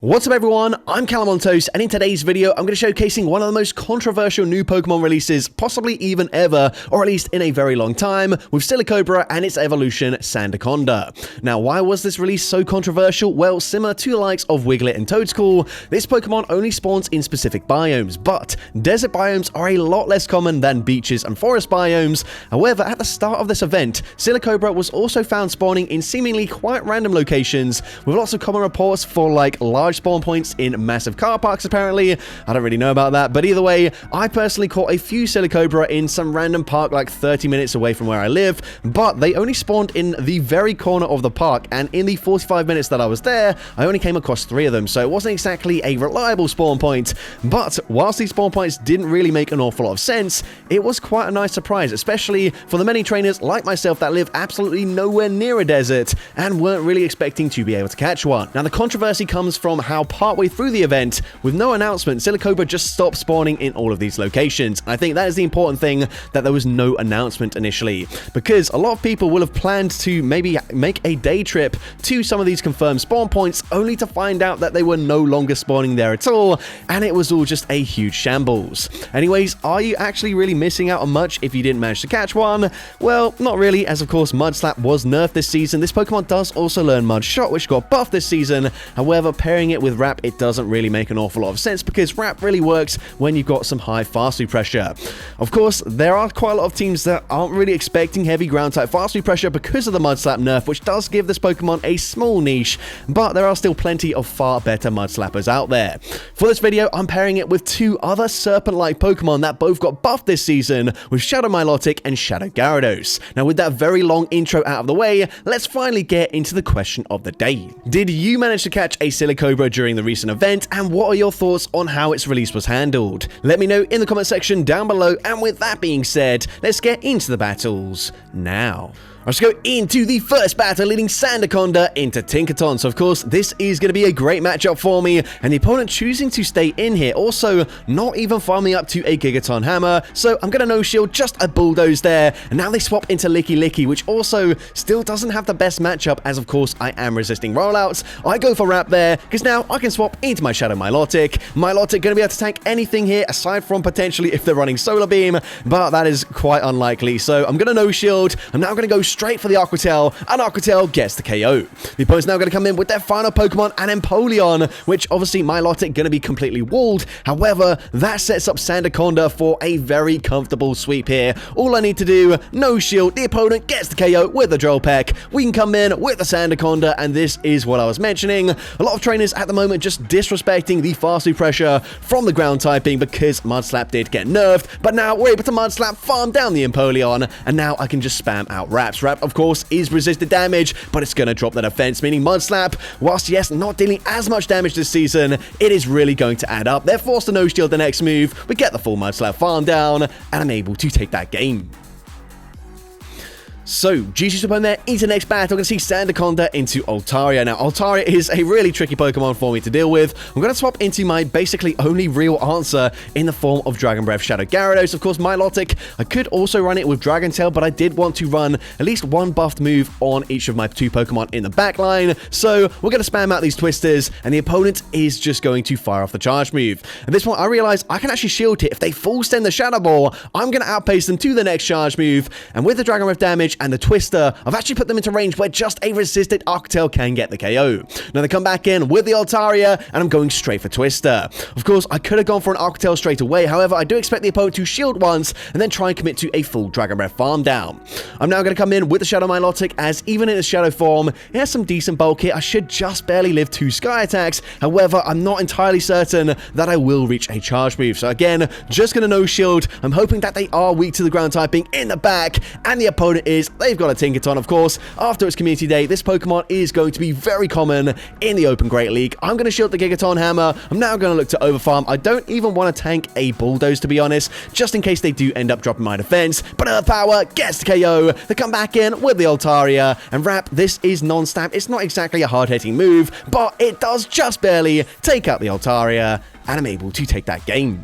What's up everyone, I'm CallumOnToast, and in today's video I'm going to be showcasing one of the most controversial new Pokemon releases possibly even ever, or at least in a very long time, with Silicobra and its evolution Sandaconda. Now why was this release so controversial? Well, similar to the likes of Wiglet and Toedscool, this Pokemon only spawns in specific biomes, but desert biomes are a lot less common than beaches and forest biomes. However, at the start of this event, Silicobra was also found spawning in seemingly quite random locations, with lots of common reports for like large spawn points in massive car parks apparently. I don't really know about that, but either way, I personally caught a few Silicobra in some random park like 30 minutes away from where I live, but they only spawned in the very corner of the park, and in the 45 minutes that I was there, I only came across 3 of them, so it wasn't exactly a reliable spawn point. But whilst these spawn points didn't really make an awful lot of sense, it was quite a nice surprise, especially for the many trainers like myself that live absolutely nowhere near a desert and weren't really expecting to be able to catch one. Now the controversy comes from how partway through the event, with no announcement, Silicobra just stopped spawning in all of these locations. I think that is the important thing, that there was no announcement initially, because a lot of people will have planned to maybe make a day trip to some of these confirmed spawn points, only to find out that they were no longer spawning there at all, and it was all just a huge shambles. Anyways, are you actually really missing out on much if you didn't manage to catch one? Well, not really, as of course Mud Slap was nerfed this season. This Pokemon does also learn Mud Shot, which got buffed this season. However, pairing it with Wrap, it doesn't really make an awful lot of sense, because Wrap really works when you've got some high fast move pressure. Of course, there are quite a lot of teams that aren't really expecting heavy ground type fast move pressure because of the Mud Slap nerf, which does give this Pokemon a small niche, but there are still plenty of far better Mud Slappers out there. For this video, I'm pairing it with 2 other serpent-like Pokemon that both got buffed this season, with Shadow Milotic and Shadow Gyarados. Now with that very long intro out of the way, let's finally get into the question of the day. Did you manage to catch a Silicobra during the recent event, and what are your thoughts on how its release was handled? Let me know in the comment section down below, and with that being said, let's get into the battles now. Let's go into the first battle, leading Sandaconda into Tinkaton. So of course, this is going to be a great matchup for me, and the opponent choosing to stay in here, also not even farming up to a Gigaton Hammer, so I'm going to no-shield just a Bulldoze there, and now they swap into Licky Licky, which also still doesn't have the best matchup, as of course I am resisting rollouts. I go for Wrap there, because now I can swap into my Shadow Milotic. Milotic going to be able to tank anything here, aside from potentially if they're running Solar Beam, but that is quite unlikely, so I'm going to no-shield. I'm now going to go straight for the Aqua Tail, and Aqua Tail gets the KO. The opponent's now going to come in with their final Pokemon, an Empoleon, which obviously Milotic going to be completely walled. However, that sets up Sandaconda for a very comfortable sweep here. All I need to do, no shield, the opponent gets the KO with the Drill Peck. We can come in with the Sandaconda, and this is what I was mentioning. A lot of trainers at the moment just disrespecting the fast move pressure from the ground typing, because Mud Slap did get nerfed, but now we're able to Mud Slap, farm down the Empoleon, and now I can just spam out Wraps. Wrap, of course, is resisted damage, but it's going to drop the defense, meaning Mud Slap, whilst yes, not dealing as much damage this season, it is really going to add up. They're forced to no-shield the next move. We get the full Mud Slap farm down, and I'm able to take that game. So, GG's up on there into the next battle. We're going to see Sandaconda into Altaria. Now, Altaria is a really tricky Pokemon for me to deal with. I'm going to swap into my basically only real answer in the form of Dragon Breath Shadow Gyarados. Of course, Milotic, I could also run it with Dragon Tail, but I did want to run at least one buffed move on each of my 2 Pokemon in the back line. So, we're going to spam out these Twisters, and the opponent is just going to fire off the charge move. At this point, I realize I can actually shield it. If they full send the Shadow Ball, I'm going to outpace them to the next charge move, and with the Dragon Breath damage and the Twister, I've actually put them into range where just a resisted Aqua Tail can get the KO. Now they come back in with the Altaria, and I'm going straight for Twister. Of course, I could have gone for an Aqua Tail straight away. However, I do expect the opponent to shield once and then try and commit to a full Dragon Breath farm down. I'm now going to come in with the Shadow Milotic, as even in its Shadow form, it has some decent bulk here. I should just barely live 2 Sky Attacks. However, I'm not entirely certain that I will reach a charge move. So again, just going to no-shield. I'm hoping that they are weak to the ground typing in the back, and the opponent is, they've got a Tinkaton, of course. After its community day, this Pokemon is going to be very common in the Open Great League. I'm going to shield the Gigaton Hammer. I'm now going to look to overfarm. I don't even want to tank a Bulldoze, to be honest, just in case they do end up dropping my defense. But Earth Power gets the KO. They come back in with the Altaria, and Wrap, this is non-stab. It's not exactly a hard-hitting move, but it does just barely take out the Altaria, and I'm able to take that game.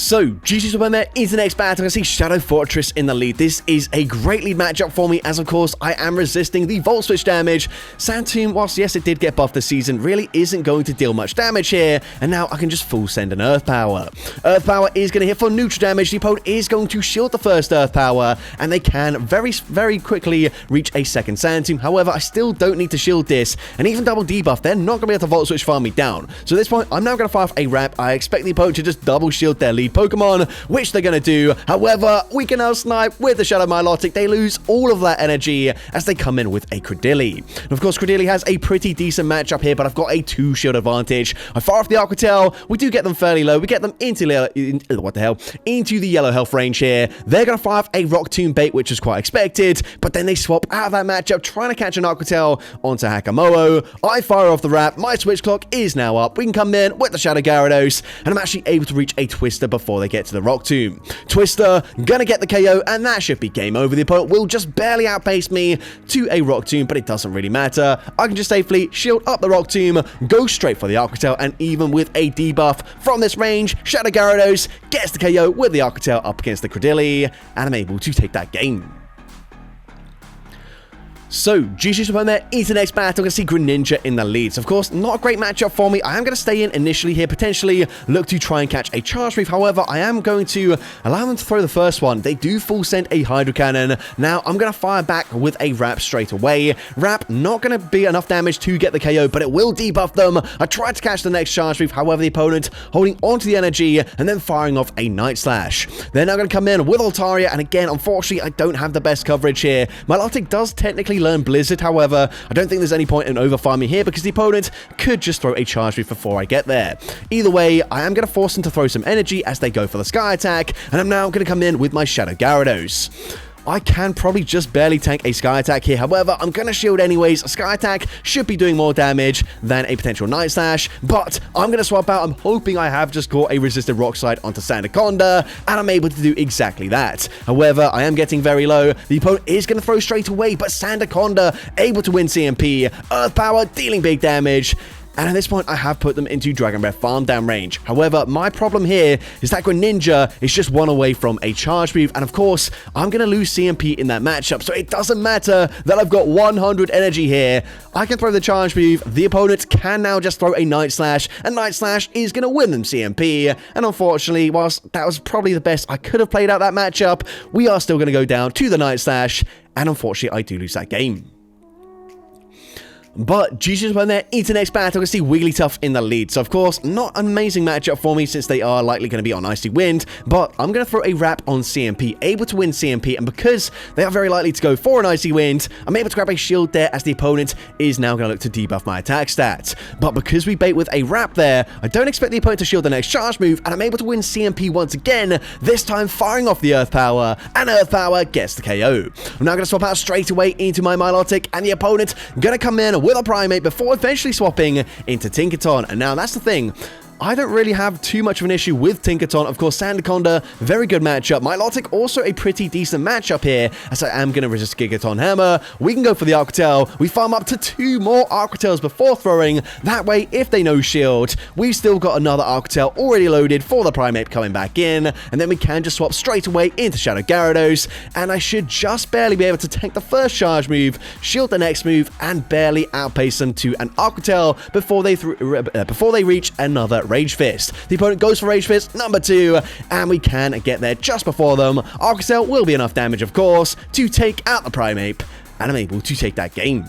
So, GG's when there is the next battle. I see Shadow Fortress in the lead. This is a great lead matchup for me, as of course I am resisting the Volt Switch damage. Santoon, whilst yes it did get buffed this season, really isn't going to deal much damage here, and now I can just full send an Earth Power. Earth Power is going to hit for neutral damage. The opponent is going to shield the first Earth Power, and they can very quickly reach a second Santoon. However, I still don't need to shield this, and even double debuff, they're not going to be able to Volt Switch farm me down. So at this point, I'm now going to fire off a Wrap. I expect the opponent to just double shield their lead Pokemon, which they're going to do. However, we can now snipe with the Shadow Milotic. They lose all of that energy as they come in with a Credilli. And of course, Credilli has a pretty decent matchup here, but I've got a 2-shield advantage. I fire off the Aqua Tail. We do get them fairly low. We get them into the yellow health range here. They're going to fire off a Rock Tomb bait, which is quite expected, but then they swap out of that matchup, trying to catch an Aqua Tail onto Hakamoto. I fire off the Wrap. My switch clock is now up. We can come in with the Shadow Gyarados, and I'm actually able to reach a Twister before they get to the Rock Tomb. Twister gonna get the KO, and that should be game over. The opponent will just barely outpace me to a Rock Tomb, but it doesn't really matter. I can just safely shield up the Rock Tomb, go straight for the Aqua Tail, and even with a debuff from this range, Shadow Gyarados gets the KO with the Aqua Tail up against the Credilli, and I'm able to take that game. So, GG's opponent there is the next battle. We're going to see Greninja in the lead. So, of course, not a great matchup for me. I am going to stay in initially here, potentially look to try and catch a Charge Move. However, I am going to allow them to throw the first one. They do full send a Hydro Cannon. Now, I'm going to fire back with a Wrap straight away. Wrap, not going to be enough damage to get the KO, but it will debuff them. I tried to catch the next Charge Move. However, the opponent holding onto the energy and then firing off a Night Slash. They're now going to come in with Altaria, and again, unfortunately, I don't have the best coverage here. Milotic does technically learn Blizzard, however, I don't think there's any point in over-farming here because the opponent could just throw a Charge Move before I get there. Either way, I am going to force them to throw some energy as they go for the Sky Attack, and I'm now going to come in with my Shadow Gyarados. I can probably just barely tank a Sky Attack here. However, I'm going to shield anyways. A Sky Attack should be doing more damage than a potential Night Slash, but I'm going to swap out. I'm hoping I have just got a resisted Rock Slide onto Sandaconda, and I'm able to do exactly that. However, I am getting very low. The opponent is going to throw straight away, but Sandaconda able to win CMP. Earth Power dealing big damage. And at this point, I have put them into Dragon Breath farm down range. However, my problem here is that Greninja is just one away from a Charge Move. And of course, I'm going to lose CMP in that matchup. So it doesn't matter that I've got 100 energy here. I can throw the Charge Move. The opponent can now just throw a Night Slash. And Night Slash is going to win them CMP. And unfortunately, whilst that was probably the best I could have played out that matchup, we are still going to go down to the Night Slash. And unfortunately, I do lose that game. But GG's when they're into the next battle, we see Wigglytuff in the lead. So, of course, not an amazing matchup for me since they are likely going to be on Icy Wind. But I'm going to throw a Wrap on CMP, able to win CMP. And because they are very likely to go for an Icy Wind, I'm able to grab a shield there as the opponent is now going to look to debuff my attack stats. But because we bait with a Wrap there, I don't expect the opponent to shield the next Charge Move. And I'm able to win CMP once again, this time firing off the Earth Power. And Earth Power gets the KO. I'm now going to swap out straight away into my Milotic. And the opponent going to come in with a Primate before eventually swapping into Tinkaton. And now that's the thing. I don't really have too much of an issue with Tinkaton. Of course, Sandaconda, very good matchup. Milotic, also a pretty decent matchup here, as I am going to resist Gigaton Hammer. We can go for the Aqua Tail. We farm up to 2 more Aqua Tails before throwing. That way, if they no shield, we've still got another Aqua Tail already loaded for the Primate coming back in. And then we can just swap straight away into Shadow Gyarados. And I should just barely be able to tank the first Charge Move, shield the next move, and barely outpace them to an Aqua Tail before they reach another Rage Fist. The opponent goes for Rage Fist number 2, and we can get there just before them. Aqua Tail will be enough damage, of course, to take out the Primeape, and I'm able to take that game.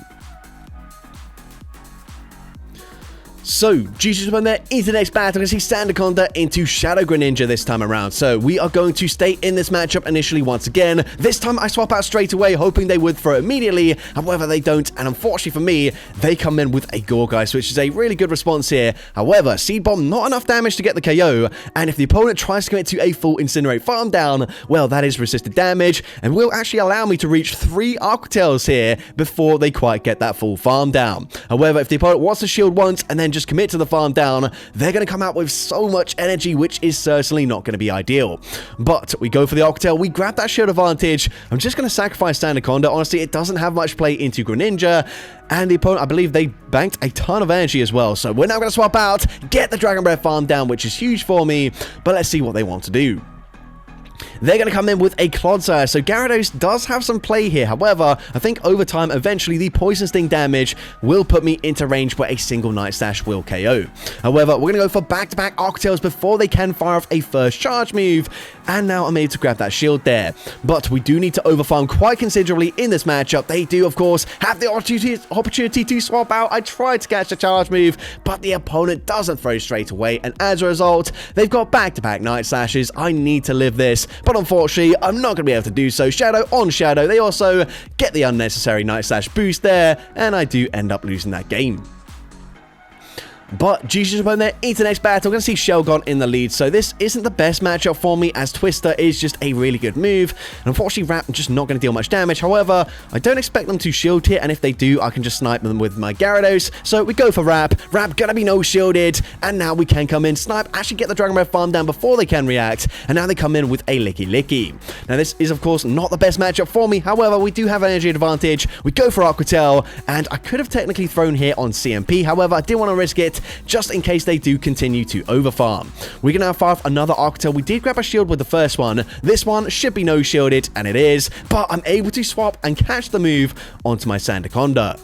So, GG's when there is the next battle. We're going to see Sandaconda into Shadow Greninja this time around. So, we are going to stay in this matchup initially once again. This time, I swap out straight away, hoping they would throw immediately. However, they don't. And unfortunately for me, they come in with a Gourgeist, which is a really good response here. However, Seed Bomb, not enough damage to get the KO. And if the opponent tries to commit to a full Incinerate farm down, well, that is resisted damage. And will actually allow me to reach 3 Aqua Tails here before they quite get that full farm down. However, if the opponent wants to shield once and then just just commit to the farm down, they're going to come out with so much energy, which is certainly not going to be ideal. But we go for the Octail, we grab that shield advantage. I'm just going to sacrifice Sandaconda. Honestly, it doesn't have much play into Greninja, and the opponent, I believe they banked a ton of energy as well. So we're now going to swap out, get the Dragon Breath farm down, which is huge for me, but let's see what they want to do. They're going to come in with a Clodsire, so Gyarados does have some play here. However, I think over time, eventually, the Poison Sting damage will put me into range where a single Night Slash will KO. However, we're going to go for back-to-back Octails before they can fire off a first charge move, and now I'm able to grab that shield there. But we do need to overfarm quite considerably in this matchup. They do, of course, have the opportunity to swap out. I tried to catch the charge move, but the opponent doesn't throw straight away, and as a result, they've got back-to-back Night Slashes. I need to live this, but unfortunately, I'm not going to be able to do so. Shadow on Shadow. They also get the unnecessary Night Slash boost there, and I do end up losing that game. But GG's opponent there into the next battle. We're going to see Shelgon in the lead, so this isn't the best matchup for me, as Twister is just a really good move. And unfortunately, Wrap just not going to deal much damage. However, I don't expect them to shield here, and if they do, I can just snipe them with my Gyarados. So we go for Wrap. Wrap going to be no shielded, and now we can come in, snipe, actually get the Dragon Breath farm down before they can react, and now they come in with a Licky Licky. Now, this is, of course, not the best matchup for me. However, we do have energy advantage. We go for Aqua Tail, and I could have technically thrown here on CMP. However, I didn't want to risk it, just in case they do continue to overfarm. We can now fire off another Octail. We did grab a shield with the first one. This one should be no shielded, and it is, but I'm able to swap and catch the move onto my Sandaconda.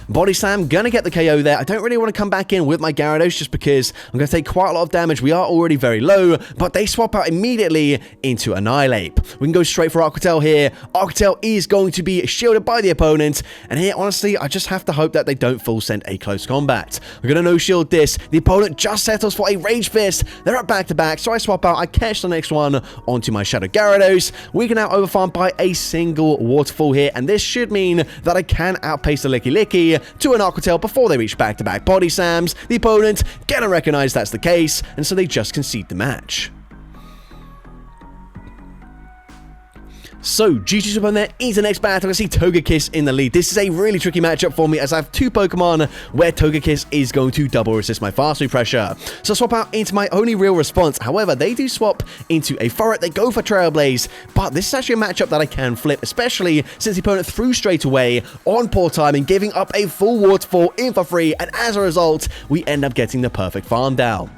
Body Slam, gonna get the KO there. I don't really want to come back in with my Gyarados just because I'm going to take quite a lot of damage. We are already very low, but they swap out immediately into Annihilate. We can go straight for Aqua Tail here. Aqua Tail is going to be shielded by the opponent, and here, honestly, I just have to hope that they don't full send a close combat. We're going to no-shield this. The opponent just settles for a Rage Fist. They're at back-to-back, so I swap out. I catch the next one onto my Shadow Gyarados. We can now overfarm by a single Waterfall here, and this should mean that I can outpace the Licky Licky to an Aqua Tail before they reach back-to-back Body Slams. The opponent gonna recognize that's the case, and so they just concede the match. So, GG's opponent there into the next battle. I see Togekiss in the lead. This is a really tricky matchup for me, as I have two Pokemon where Togekiss is going to double resist my fast food pressure. So swap out into my only real response. However, they do swap into a Forest. They go for Trailblaze, but this is actually a matchup that I can flip, especially since the opponent threw straight away on poor timing, giving up a full Waterfall in for free, and as a result, we end up getting the perfect farm down.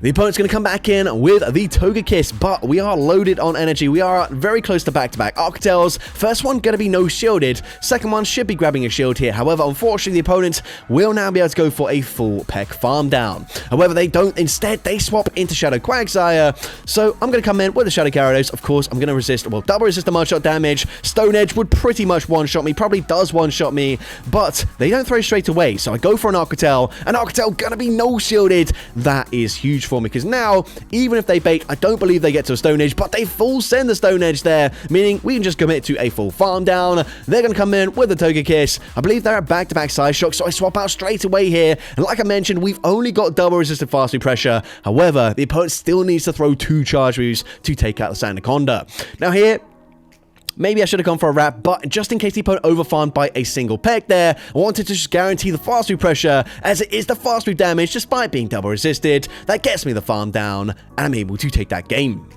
The opponent's going to come back in with the Togekiss, but we are loaded on energy. We are very close to back-to-back Octails. First one going to be no-shielded. Second one should be grabbing a shield here. However, unfortunately, the opponent will now be able to go for a full Peck farm down. However, they don't. Instead, they swap into Shadow Quagsire. So I'm going to come in with the Shadow Gyarados. Of course, I'm going to resist, well, double resist the one-shot damage. Stone Edge would pretty much one-shot me, probably does one-shot me, but they don't throw straight away. So I go for an Aqua Tail. An Aqua Tail going to be no-shielded. That is huge for me, because now, even if they bait, I don't believe they get to a Stone Edge, but they full send the Stone Edge there, meaning we can just commit to a full farm down. They're going to come in with the Togekiss. I believe they're at back-to-back Side Shock, so I swap out straight away here. And like I mentioned, we've only got double resisted fast food pressure. However, the opponent still needs to throw two charge moves to take out the Sandaconda. Now here, maybe I should have gone for a Wrap, but just in case the opponent overfarmed by a single Peck there, I wanted to just guarantee the fast food pressure, as it is the fast food damage, despite being double resisted, that gets me the farm down, and I'm able to take that game.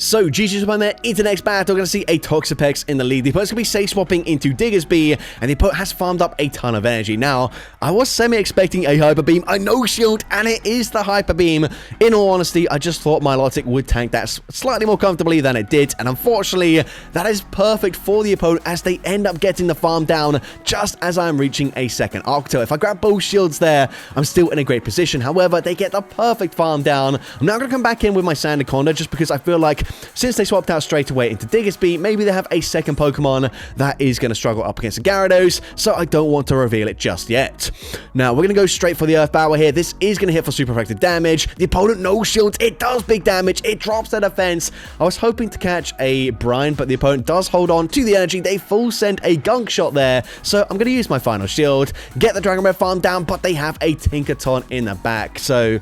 So, GG's opponent there into the next battle. We're going to see a Toxapex in the lead. The opponent's going to be safe swapping into Diggersby, and the opponent has farmed up a ton of energy. Now, I was semi-expecting a Hyper Beam. I no-shield, and it is the Hyper Beam. In all honesty, I just thought Milotic would tank that slightly more comfortably than it did, and unfortunately, that is perfect for the opponent as they end up getting the farm down just as I'm reaching a second Octo. If I grab both shields there, I'm still in a great position. However, they get the perfect farm down. I'm now going to come back in with my Sandaconda just because I feel like since they swapped out straight away into Diggersby, maybe they have a second Pokemon that is going to struggle up against the Gyarados, so I don't want to reveal it just yet. Now, we're going to go straight for the Earth Power here. This is going to hit for super effective damage. The opponent no shields. It does big damage. It drops their defense. I was hoping to catch a Brine, but the opponent does hold on to the energy. They full send a Gunk Shot there, so I'm going to use my final shield, get the Dragon Breath farm down, but they have a Tinkaton in the back, so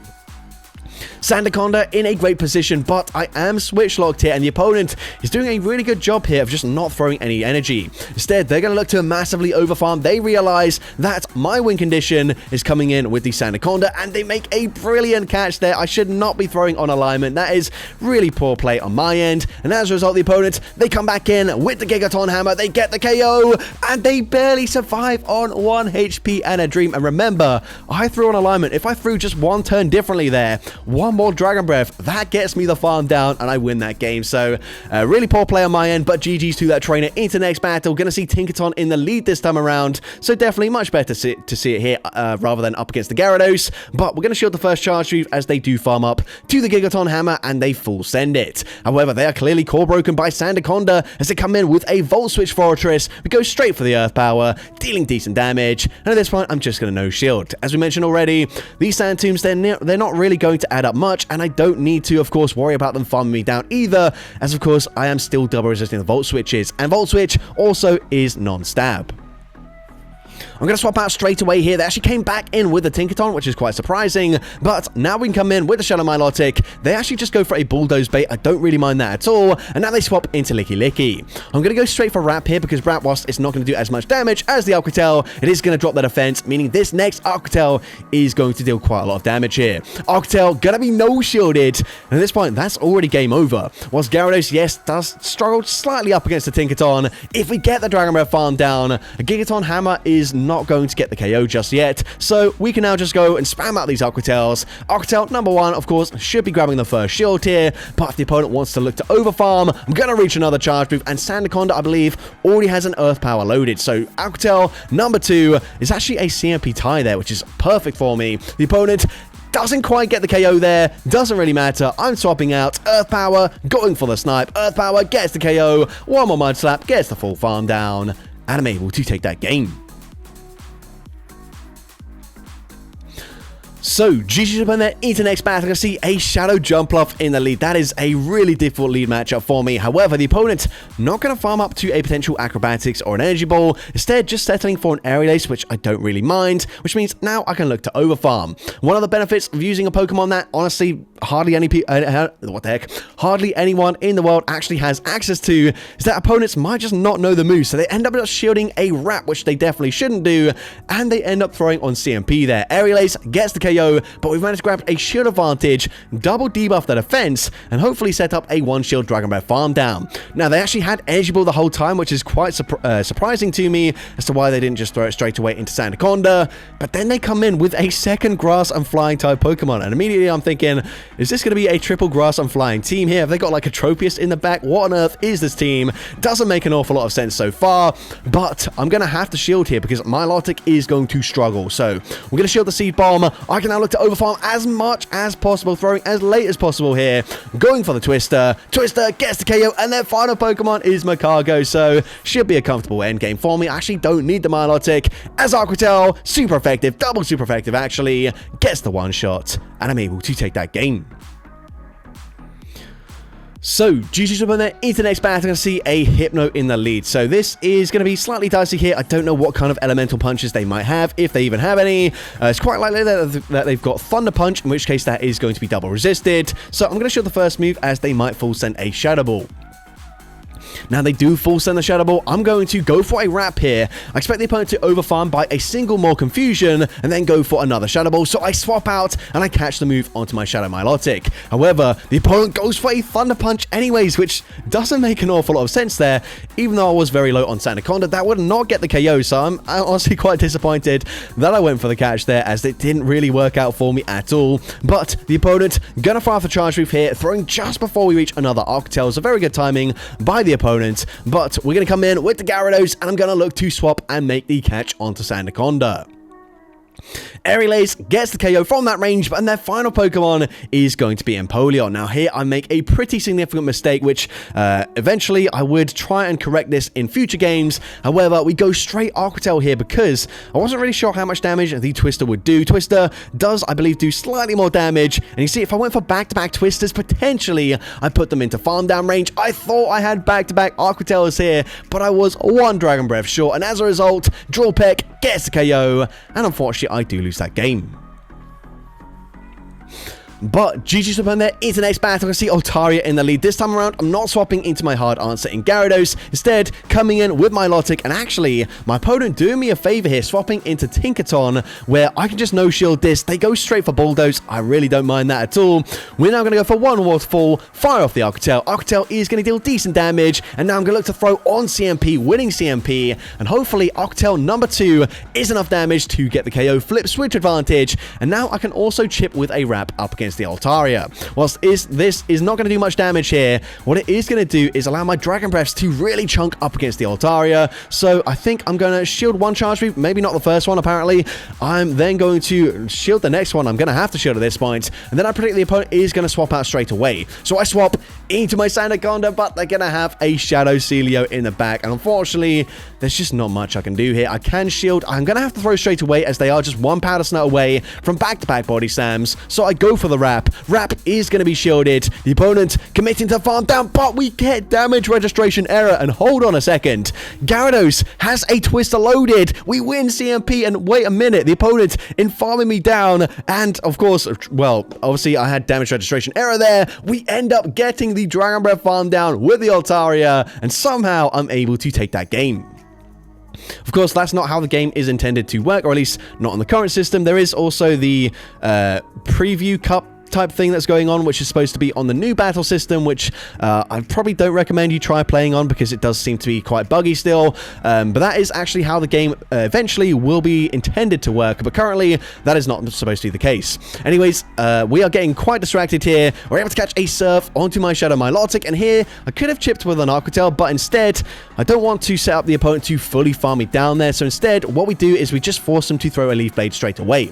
Sandaconda in a great position, but I am switch locked here, and the opponent is doing a really good job here of just not throwing any energy. Instead, they're going to look to massively overfarm. They realize that my win condition is coming in with the Sandaconda, and they make a brilliant catch there. I should not be throwing on alignment. That is really poor play on my end, and as a result, the opponent, they come back in with the Gigaton Hammer. They get the KO, and they barely survive on 1 HP and a dream. And remember, I threw on alignment. If I threw just one turn differently there, one more Dragon Breath, that gets me the farm down, and I win that game. So, really poor play on my end, but GG's to that trainer. Into next battle, gonna see Tinkaton in the lead this time around, so definitely much better to see it here rather than up against the Gyarados. But we're gonna shield the first charge move as they do farm up to the Gigaton Hammer, and they full send it. However, they are clearly core broken by Sandaconda as they come in with a Volt Switch Fortress. We go straight for the Earth Power, dealing decent damage, and at this point, I'm just gonna no shield. As we mentioned already, these Sand Tombs, they're not really going to add up much, and I don't need to, of course, worry about them farming me down either, as of course, I am still double resisting the Volt Switches, and Volt Switch also is non-stab. I'm going to swap out straight away here. They actually came back in with the Tinkaton, which is quite surprising, but now we can come in with the Shadow Milotic. They actually just go for a Bulldoze bait. I don't really mind that at all, and now they swap into Licky Licky. I'm going to go straight for Wrap here because Wrap, whilst it's not going to do as much damage as the Alcatel, it is going to drop the defense, meaning this next Alcatel is going to deal quite a lot of damage here. Alcatel going to be no-shielded, and at this point, that's already game over. Whilst Gyarados, yes, does struggle slightly up against the Tinkaton. If we get the Dragon Breath farm down, a Gigaton Hammer is not going to get the KO just yet, so we can now just go and spam out these Alcatels. Alcatel number 1, of course, should be grabbing the first shield here, but if the opponent wants to look to overfarm, I'm going to reach another charge move, and Sandaconda, I believe, already has an Earth Power loaded, so Alcatel number 2 is actually a CMP tie there, which is perfect for me. The opponent doesn't quite get the KO there, doesn't really matter. I'm swapping out Earth Power, going for the snipe. Earth Power gets the KO, one more Mud Slap, gets the full farm down, and I'm able to take that game. So, GG's up in there into next battle. I'm going to see a Shadow Jumpluff in the lead. That is a really difficult lead matchup for me. However, the opponent not going to farm up to a potential Acrobatics or an Energy Ball. Instead, just settling for an Aerial Ace, which I don't really mind, which means now I can look to overfarm. One of the benefits of using a Pokemon that, honestly, hardly anyone in the world actually has access to is that opponents might just not know the moves, so they end up just shielding a Wrap, which they definitely shouldn't do, and they end up throwing on CMP there. Aerial Ace gets the KO, but we've managed to grab a shield advantage, double debuff the defense, and hopefully set up a 1-shield Dragon Breath farm down. Now, they actually had Energy Ball the whole time, which is quite surprising to me as to why they didn't just throw it straight away into Sandaconda, but then they come in with a second Grass and Flying type Pokemon, and immediately I'm thinking, is this going to be a triple Grass and Flying team here? Have they got like a Tropius in the back? What on earth is this team? Doesn't make an awful lot of sense so far, but I'm going to have to shield here because Milotic is going to struggle. So we're going to shield the Seed Bomb. I can now look to overfarm as much as possible, throwing as late as possible here, going for the Twister. Twister gets the KO, and their final Pokemon is Macargo, so should be a comfortable endgame for me. I actually don't need the Milotic, as Aquatel, super effective, double super effective actually, gets the one-shot, and I'm able to take that game. So, GG's up on there into the next battle. I'm going to see a Hypno in the lead. So, this is going to be slightly dicey here. I don't know what kind of elemental punches they might have, if they even have any. It's quite likely that they've got Thunder Punch, in which case that is going to be double resisted. So, I'm going to show the first move as they might full send a Shadow Ball. Now, they do full send the Shadow Ball. I'm going to go for a Wrap here. I expect the opponent to overfarm by a single more Confusion and then go for another Shadow Ball. So I swap out and I catch the move onto my Shadow Milotic. However, the opponent goes for a Thunder Punch anyways, which doesn't make an awful lot of sense there. Even though I was very low on Sandaconda, that would not get the KO. So I'm honestly quite disappointed that I went for the catch there, as it didn't really work out for me at all. But the opponent gonna fire off the charge move here, throwing just before we reach another Arctel. So very good timing by the opponent. But we're going to come in with the Gyarados, and I'm going to look to swap and make the catch onto Sandaconda. Aerial Ace gets the KO from that range, and their final Pokemon is going to be Empoleon. Now here I make a pretty significant mistake, which eventually I would try and correct this in future games. However, we go straight Aquatel here because I wasn't really sure how much damage the Twister would do. Twister does, I believe, do slightly more damage, and you see, if I went for back-to-back Twisters, potentially I put them into farm down range. I thought I had back-to-back Aquatels here, but I was one Dragon Breath short, and as a result, Drillpeck gets the KO, and unfortunately I do lose that game. But GG's up on there into the next battle. I see Altaria in the lead. This time around, I'm not swapping into my hard answer in Gyarados. Instead, coming in with my Milotic, and actually, my opponent doing me a favor here, swapping into Tinkaton, where I can just no-shield this. They go straight for Bulldoze. I really don't mind that at all. We're now going to go for one Waterfall, fire off the Arctel. Arctel is going to deal decent damage, and now I'm going to look to throw on CMP, winning CMP, and hopefully Arctel number 2 is enough damage to get the KO flip switch advantage, and now I can also chip with a wrap up against the Altaria. Whilst this is not going to do much damage here, what it is going to do is allow my Dragon Breaths to really chunk up against the Altaria. So I think I'm going to shield one charge move, maybe not the first one apparently. I'm then going to shield the next one. I'm going to have to shield at this point, and then I predict the opponent is going to swap out straight away. So I swap into my Sandaconda, but they're going to have a Shadow Celio in the back, and unfortunately there's just not much I can do here. I can shield. I'm going to have to throw straight away as they are just one Powder Snow away from back-to-back body slams, so I go for the wrap. Wrap is going to be shielded. The opponent committing to farm down, but we get damage registration error, and hold on a second. Gyarados has a Twister loaded. We win CMP, and wait a minute, the opponent in farming me down, and of course, well, obviously I had damage registration error there. We end up getting the Dragon Breath farm down with the Altaria, and somehow I'm able to take that game. Of course, that's not how the game is intended to work, or at least not on the current system. There is also the preview cup type thing that's going on, which is supposed to be on the new battle system, which I probably don't recommend you try playing on because it does seem to be quite buggy still, but that is actually how the game eventually will be intended to work, but currently that is not supposed to be the case. Anyways, we are getting quite distracted here. We're able to catch a Surf onto my Shadow Milotic, and here I could have chipped with an Arctel, but instead I don't want to set up the opponent to fully farm me down there, so instead what we do is we just force them to throw a Leaf Blade straight away.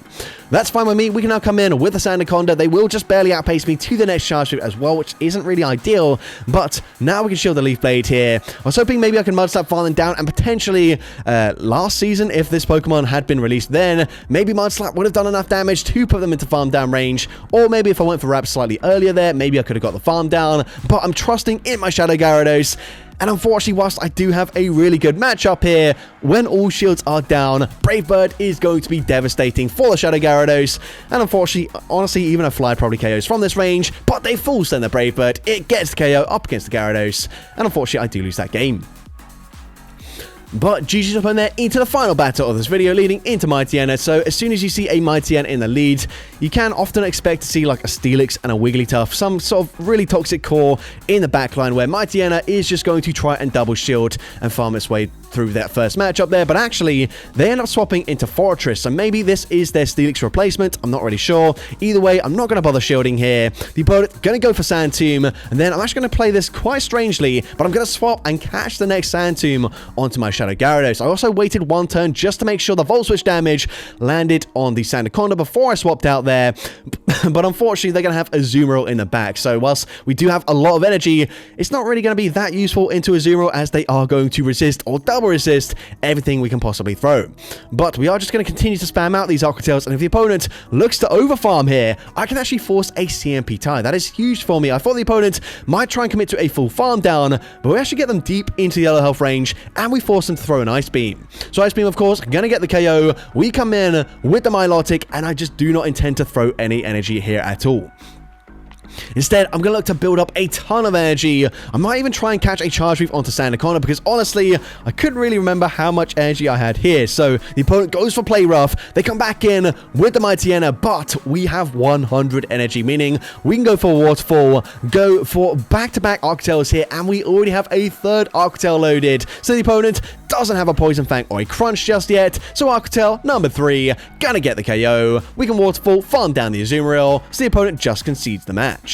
That's fine with me. We can now come in with a Sandaconda. They will just barely outpace me to the next charge move as well, which isn't really ideal, but now we can shield the Leaf Blade here. I was hoping maybe I can Mudslap farming down, and potentially last season, if this Pokemon had been released then, maybe Mudslap would have done enough damage to put them into farm down range, or maybe if I went for Wrap slightly earlier there, maybe I could have got the farm down, but I'm trusting in my Shadow Gyarados. And unfortunately, whilst I do have a really good matchup here, when all shields are down, Brave Bird is going to be devastating for the Shadow Gyarados. And unfortunately, honestly, even a Fly probably KOs from this range, but they full send the Brave Bird. It gets the KO up against the Gyarados, and unfortunately, I do lose that game. But GG's up on there into the final battle of this video, leading into Mightyena. So as soon as you see a Mightyena in the lead, you can often expect to see like a Steelix and a Wigglytuff, some sort of really toxic core in the backline, where Mightyena is just going to try and double shield and farm its way through that first matchup there, but actually they end up swapping into Fortress, so maybe this is their Steelix replacement. I'm not really sure. Either way, I'm not going to bother shielding here. The opponent going to go for Sand Tomb, and then I'm actually going to play this quite strangely, but I'm going to swap and catch the next Sand Tomb onto my Shadow Gyarados. I also waited one turn just to make sure the Volt Switch damage landed on the Sandaconda before I swapped out there, but unfortunately they're going to have Azumarill in the back, so whilst we do have a lot of energy, it's not really going to be that useful into Azumarill, as they are going to resist or double resist everything we can possibly throw. But we are just going to continue to spam out these Arctels, and if the opponent looks to overfarm here, I can actually force a CMP tie. That is huge for me. I thought the opponent might try and commit to a full farm down, but we actually get them deep into the yellow health range, and we force them to throw an Ice Beam. So Ice Beam, of course, gonna get the KO. We come in with the Milotic, and I just do not intend to throw any energy here at all. Instead, I'm going to look to build up a ton of energy. I might even try and catch a Charge Reef onto Sandaconda, because honestly, I couldn't really remember how much energy I had here. So the opponent goes for Play Rough. They come back in with the Mightyena, but we have 100 energy, meaning we can go for Waterfall, go for back-to-back Arctels here, and we already have a third Arctel loaded. So the opponent doesn't have a Poison Fang or a Crunch just yet. So Arctel number 3, gonna get the KO. We can Waterfall, farm down the Azumarill, so the opponent just concedes the match.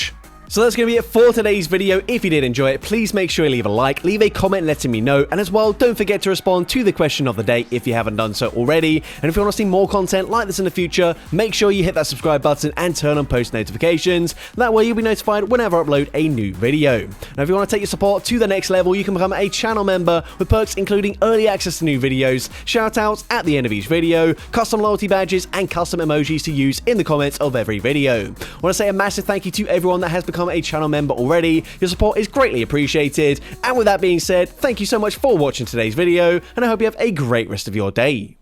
So that's going to be it for today's video. If you did enjoy it, please make sure you leave a like, leave a comment letting me know, and as well, don't forget to respond to the question of the day if you haven't done so already. And if you want to see more content like this in the future, make sure you hit that subscribe button and turn on post notifications. That way you'll be notified whenever I upload a new video. Now if you want to take your support to the next level, you can become a channel member with perks including early access to new videos, shoutouts at the end of each video, custom loyalty badges, and custom emojis to use in the comments of every video. I want to say a massive thank you to everyone that has become a channel member already. Your support is greatly appreciated, and with that being said, thank you so much for watching today's video, and I hope you have a great rest of your day.